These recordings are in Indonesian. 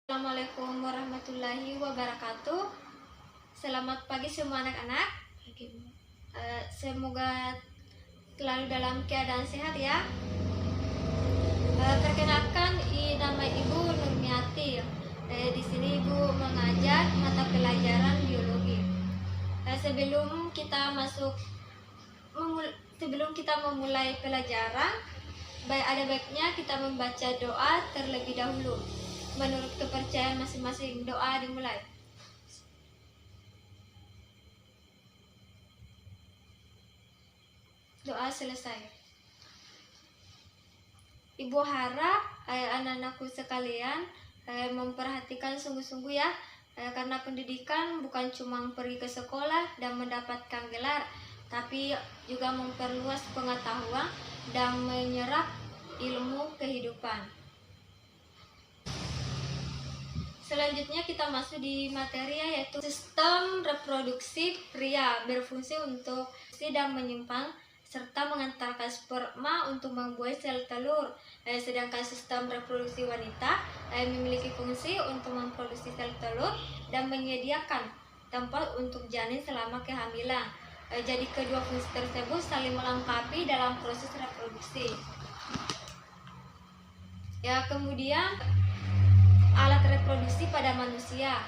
Assalamualaikum warahmatullahi wabarakatuh. Selamat pagi semua anak-anak. Semoga selalu dalam keadaan sehat ya. Perkenalkan, nama Ibu Nurmiati. Di sini Ibu mengajar mata pelajaran biologi. Sebelum kita memulai pelajaran, ada baiknya kita membaca doa terlebih dahulu. Menurut kepercayaan masing-masing, doa dimulai. Doa selesai. Ibu harap anak-anakku sekalian memperhatikan sungguh-sungguh ya, karena pendidikan bukan cuma pergi ke sekolah dan mendapatkan gelar, tapi juga memperluas pengetahuan dan menyerap ilmu kehidupan. Selanjutnya kita masuk di materi yaitu sistem reproduksi pria berfungsi untuk dan menyimpan serta mengantarkan sperma untuk membuat sel telur. Sedangkan sistem reproduksi wanita memiliki fungsi untuk memproduksi sel telur dan menyediakan tempat untuk janin selama kehamilan. Jadi kedua fungsi tersebut saling melengkapi dalam proses reproduksi. Ya, kemudian alat reproduksi pada manusia,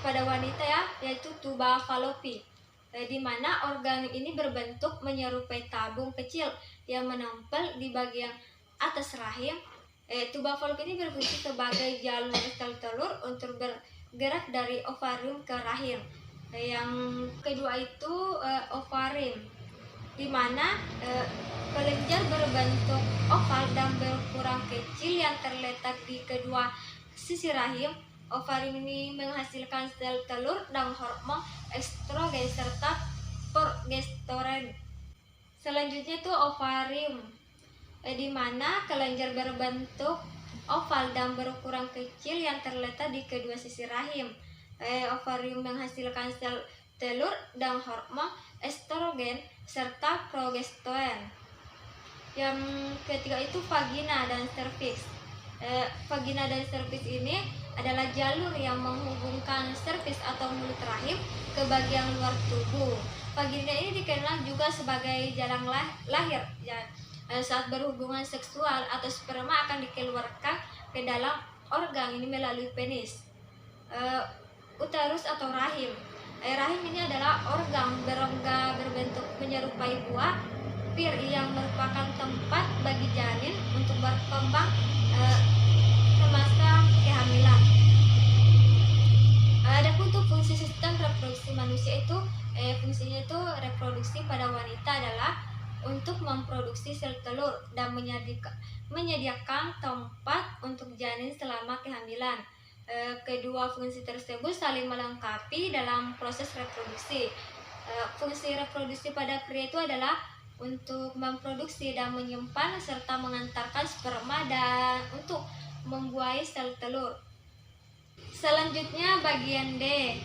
pada wanita ya, yaitu tuba falopi, di mana organ ini berbentuk menyerupai tabung kecil yang menempel di bagian atas rahim. Tuba falopi ini berfungsi sebagai jalur sel telur untuk bergerak dari ovarium ke rahim. Yang kedua itu ovarim, di mana kelenjar berbentuk oval dan berukuran kecil yang terletak di kedua sisi rahim. Ovarium ini menghasilkan sel telur dan hormon estrogen serta progesteron. Selanjutnya itu ovarium, di mana kelenjar berbentuk oval dan berukuran kecil yang terletak di kedua sisi rahim. Ovarium menghasilkan sel telur dan hormon estrogen serta progesteron. Yang ketiga itu vagina dan serviks. Vagina dan serviks ini adalah jalur yang menghubungkan serviks atau mulut rahim ke bagian luar tubuh. Vagina ini dikenal juga sebagai jalan lahir ya. Saat berhubungan seksual atau sperma akan dikeluarkan ke dalam organ ini melalui penis. Uterus atau rahim. Rahim ini adalah organ berongga berbentuk menyerupai buah pir yang merupakan tempat bagi janin untuk berkembang semasa kehamilan. Adapun untuk fungsi sistem reproduksi manusia itu fungsinya itu reproduksi pada wanita adalah untuk memproduksi sel telur dan menyediakan tempat untuk janin selama kehamilan. Kedua fungsi tersebut saling melengkapi dalam proses reproduksi. Fungsi reproduksi pada pria itu adalah untuk memproduksi dan menyimpan serta mengantarkan sperma dan untuk membuahi sel telur. Selanjutnya bagian D,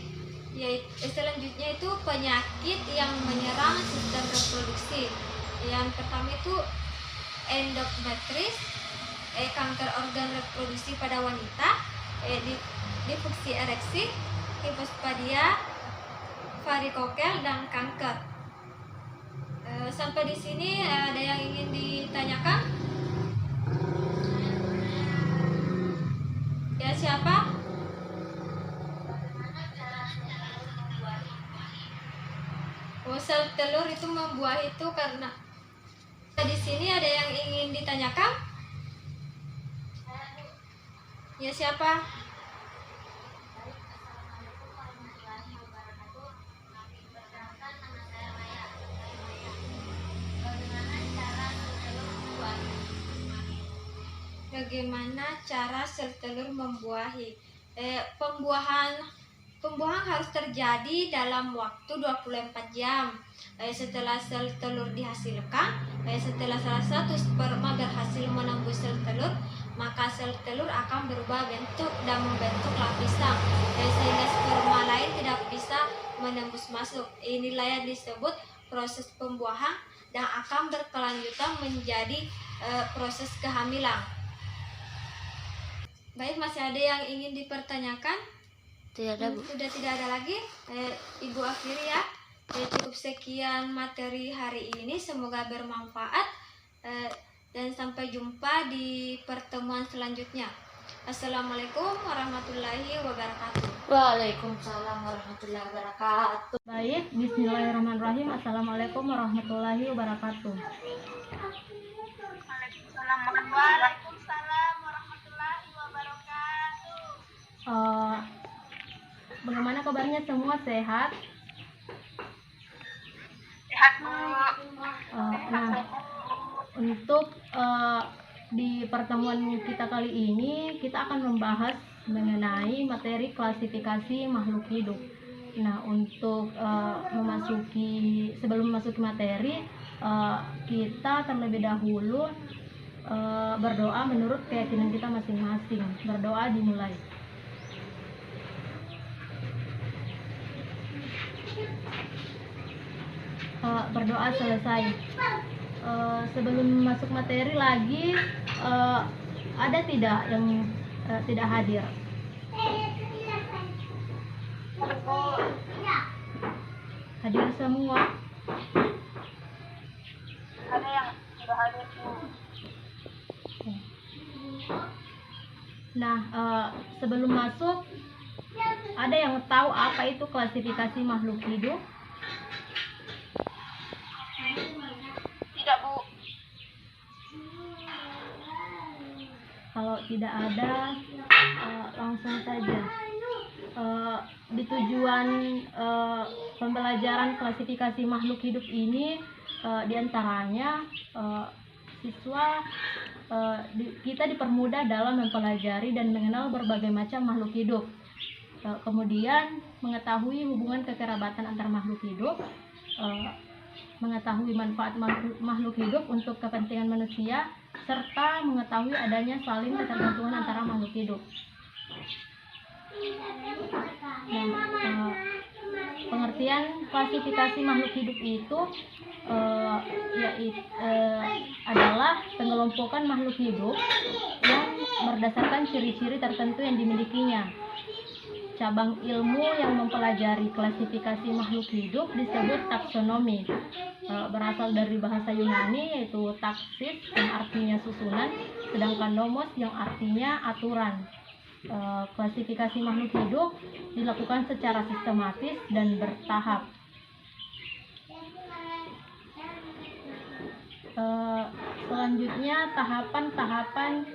selanjutnya itu penyakit yang menyerang sistem reproduksi. Yang pertama itu endometritis, kanker organ reproduksi pada wanita, disfungsi ereksi, hipospadia, varikokel, dan kanker. Sampai di sini ada yang ingin ditanyakan? Ya, siapa? Sel telur itu membuahi itu karena di sini ada yang ingin ditanyakan? Ya, siapa? Bagaimana cara sel telur membuahi? Pembuahan harus terjadi dalam waktu 24 jam setelah sel telur dihasilkan. Setelah salah satu sperma berhasil menembus sel telur, maka sel telur akan berubah bentuk dan membentuk lapisan sehingga sperma lain tidak bisa menembus masuk. Inilah yang disebut proses pembuahan dan akan berkelanjutan menjadi proses kehamilan. Baik, masih ada yang ingin dipertanyakan? Tidak ada, Bu. Sudah tidak ada lagi. Ibu akhiri ya. Cukup sekian materi hari ini, semoga bermanfaat. Dan sampai jumpa di pertemuan selanjutnya. Assalamualaikum warahmatullahi wabarakatuh. Waalaikumsalam warahmatullahi wabarakatuh. Baik, bismillahirrahmanirrahim. Assalamualaikum warahmatullahi wabarakatuh. Waalaikumsalam warahmatullahi wabarakatuh. Bagaimana kabarnya semua, sehat? Sehat, Bu. Nah, untuk di pertemuan kita kali ini kita akan membahas mengenai materi klasifikasi makhluk hidup. Nah, untuk sebelum memasuki materi, kita terlebih dahulu berdoa menurut keyakinan kita masing-masing. Berdoa dimulai. Berdoa selesai. Sebelum masuk materi lagi, ada tidak yang tidak hadir? Hadir semua? Ada yang sudah hadir, Bu. Nah, sebelum masuk, ada yang tahu apa itu klasifikasi makhluk hidup? Tidak, Bu. Kalau tidak ada, langsung saja. Di tujuan pembelajaran klasifikasi makhluk hidup ini, diantaranya siswa kita dipermudah dalam mempelajari dan mengenal berbagai macam makhluk hidup. Kemudian mengetahui hubungan kekerabatan antar makhluk hidup, mengetahui manfaat makhluk hidup untuk kepentingan manusia, serta mengetahui adanya saling ketergantungan antara makhluk hidup. Nah, pengertian klasifikasi makhluk hidup itu adalah pengelompokan makhluk hidup yang berdasarkan ciri-ciri tertentu yang dimilikinya. Cabang ilmu yang mempelajari klasifikasi makhluk hidup disebut taksonomi. Berasal dari bahasa Yunani, yaitu taksis yang artinya susunan, sedangkan nomos yang artinya aturan. Klasifikasi makhluk hidup dilakukan secara sistematis dan bertahap. Selanjutnya, tahapan-tahapan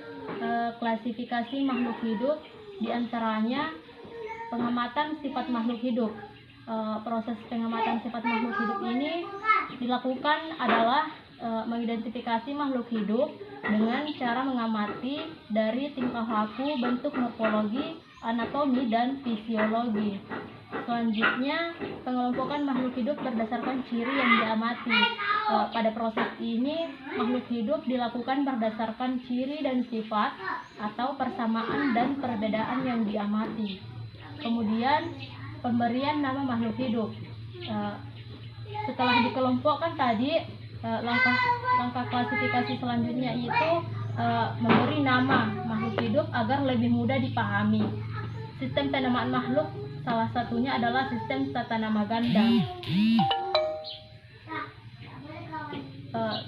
klasifikasi makhluk hidup, diantaranya pengamatan sifat makhluk hidup. Proses pengamatan sifat makhluk hidup ini dilakukan adalah mengidentifikasi makhluk hidup dengan cara mengamati dari tingkah laku, bentuk morfologi, anatomi, dan fisiologi. Selanjutnya, pengelompokan makhluk hidup berdasarkan ciri yang diamati. Pada proses ini, makhluk hidup dilakukan berdasarkan ciri dan sifat atau persamaan dan perbedaan yang diamati. Kemudian, pemberian nama makhluk hidup. Setelah dikelompokkan tadi, langkah klasifikasi selanjutnya itu memberi nama makhluk hidup agar lebih mudah dipahami. Sistem penamaan makhluk salah satunya adalah sistem tata nama ganda.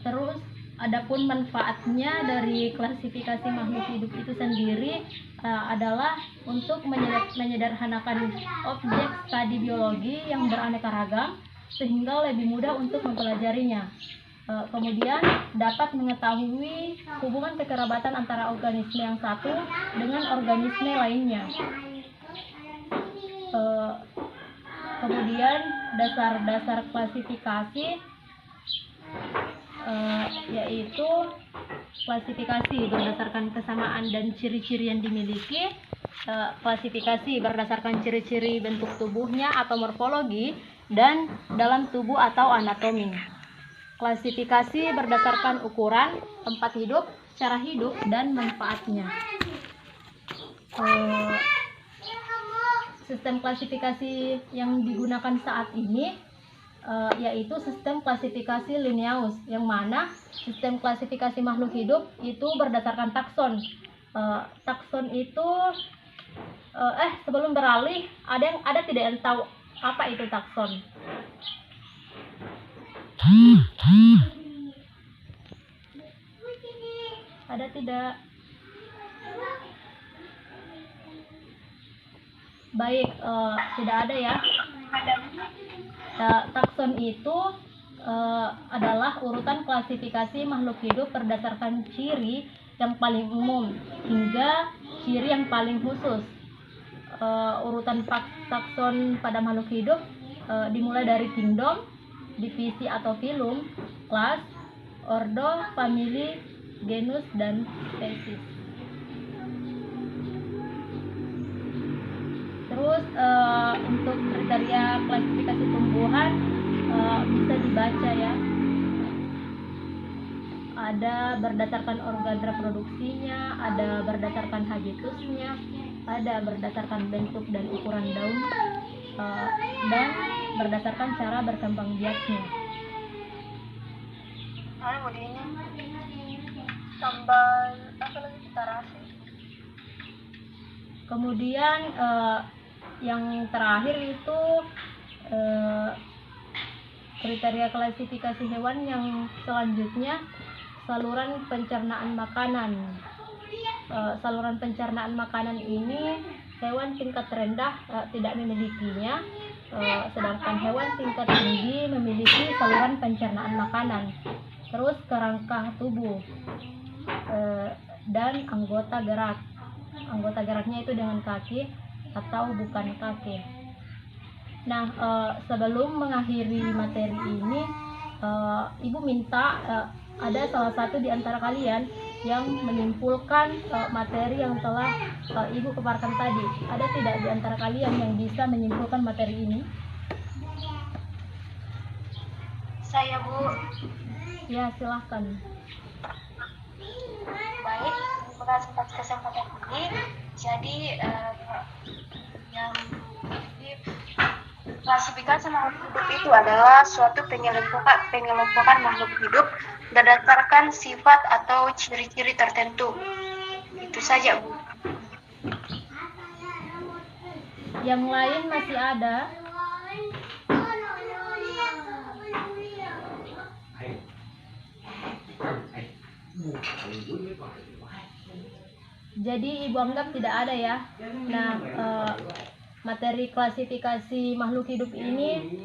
Terus adapun manfaatnya dari klasifikasi makhluk hidup itu sendiri adalah untuk menyederhanakan objek studi biologi yang beraneka ragam sehingga lebih mudah untuk mempelajarinya. Kemudian dapat mengetahui hubungan kekerabatan antara organisme yang satu dengan organisme lainnya. Kemudian dasar-dasar klasifikasi yaitu klasifikasi berdasarkan kesamaan dan ciri-ciri yang dimiliki, klasifikasi berdasarkan ciri-ciri bentuk tubuhnya atau morfologi dan dalam tubuh atau anatomi. Klasifikasi berdasarkan ukuran, tempat hidup, cara hidup, dan manfaatnya. Sistem klasifikasi yang digunakan saat ini yaitu sistem klasifikasi Linnaeus, yang mana sistem klasifikasi makhluk hidup itu berdasarkan takson. Takson itu sebelum beralih, ada tidak yang tahu apa itu takson? Ada tidak? Baik, tidak ada ya. Takson itu adalah urutan klasifikasi makhluk hidup berdasarkan ciri yang paling umum hingga ciri yang paling khusus. Urutan takson pada makhluk hidup dimulai dari kingdom, divisi atau filum, kelas, ordo, famili, genus, dan spesies. Terus untuk kriteria klasifikasi tumbuhan bisa dibaca ya. Ada berdasarkan organ reproduksinya, ada berdasarkan habitusnya, ada berdasarkan bentuk dan ukuran daun, dan berdasarkan cara berkembang biaknya. Sambal apa lagi kita rasa? Kemudian yang terakhir itu kriteria klasifikasi hewan yang selanjutnya saluran pencernaan makanan. Saluran pencernaan makanan ini hewan tingkat rendah tidak memilikinya, sedangkan hewan tingkat tinggi memiliki saluran pencernaan makanan. Terus kerangka tubuh dan anggota gerak. Anggota geraknya itu dengan kaki atau bukan kaki. Nah, sebelum mengakhiri materi ini, Ibu minta ada salah satu di antara kalian yang menyimpulkan materi yang telah Ibu paparkan tadi. Ada tidak di antara kalian yang bisa menyimpulkan materi ini? Saya, Bu. Ya, silahkan. Baik, terima kasih atas kesempatan ini. Jadi yang klasifikasi makhluk hidup itu adalah suatu pengelompokan makhluk hidup berdasarkan sifat atau ciri-ciri tertentu. Itu saja, Bu. Yang lain masih ada? Jadi Ibu anggap tidak ada ya. Nah, materi klasifikasi makhluk hidup ini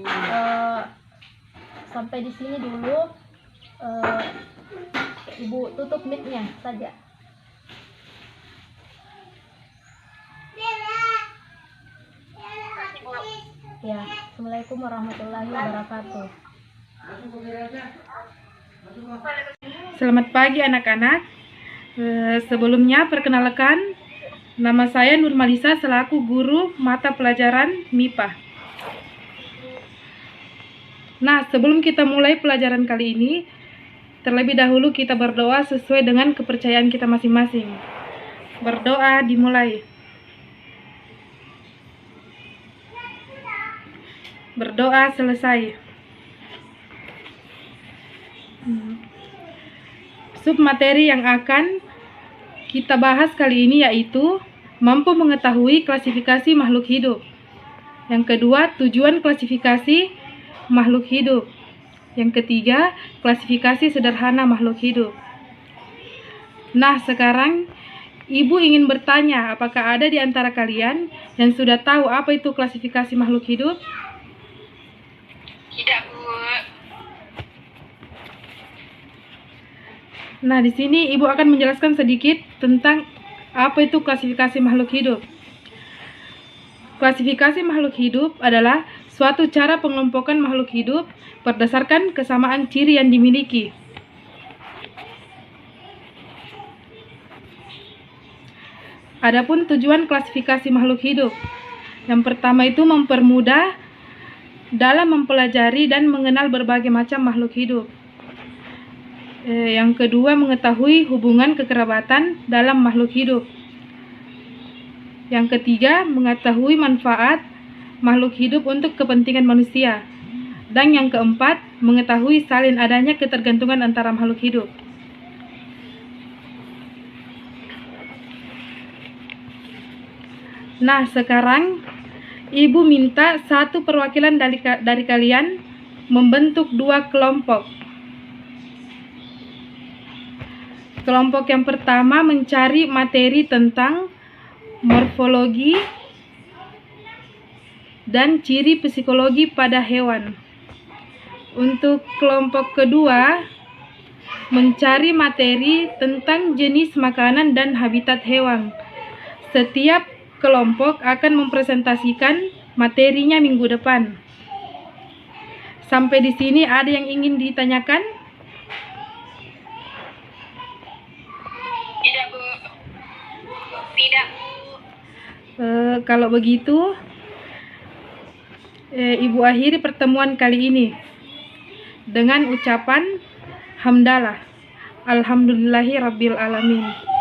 sampai di sini dulu. Ibu tutup mic-nya saja. Ya, Assalamualaikum warahmatullahi wabarakatuh. Selamat pagi anak-anak. Sebelumnya perkenalkan, nama saya Nurmalisa selaku guru mata pelajaran MIPA. Nah, sebelum kita mulai pelajaran kali ini, terlebih dahulu kita berdoa sesuai dengan kepercayaan kita masing-masing. Berdoa dimulai. Berdoa selesai. Submateri yang akan kita bahas kali ini yaitu mampu mengetahui klasifikasi makhluk hidup. Yang kedua, tujuan klasifikasi makhluk hidup. Yang ketiga, klasifikasi sederhana makhluk hidup. Nah, sekarang Ibu ingin bertanya, apakah ada di antara kalian yang sudah tahu apa itu klasifikasi makhluk hidup? Tidak, Bu. Nah, di sini Ibu akan menjelaskan sedikit tentang apa itu klasifikasi makhluk hidup. Klasifikasi makhluk hidup adalah suatu cara pengelompokan makhluk hidup berdasarkan kesamaan ciri yang dimiliki. Adapun tujuan klasifikasi makhluk hidup, yang pertama itu mempermudah dalam mempelajari dan mengenal berbagai macam makhluk hidup. Yang kedua, mengetahui hubungan kekerabatan dalam makhluk hidup. Yang ketiga, mengetahui manfaat makhluk hidup untuk kepentingan manusia. Dan yang keempat, mengetahui salin adanya ketergantungan antara makhluk hidup. Nah, sekarang Ibu minta satu perwakilan dari kalian membentuk 2 kelompok. Kelompok yang pertama mencari materi tentang morfologi dan ciri psikologi pada hewan. Untuk kelompok kedua, mencari materi tentang jenis makanan dan habitat hewan. Setiap kelompok akan mempresentasikan materinya minggu depan. Sampai di sini ada yang ingin ditanyakan? Tidak, Bu. Tidak. Kalau begitu, Ibu akhiri pertemuan kali ini dengan ucapan hamdalah. Alhamdulillahi rabbil alamin.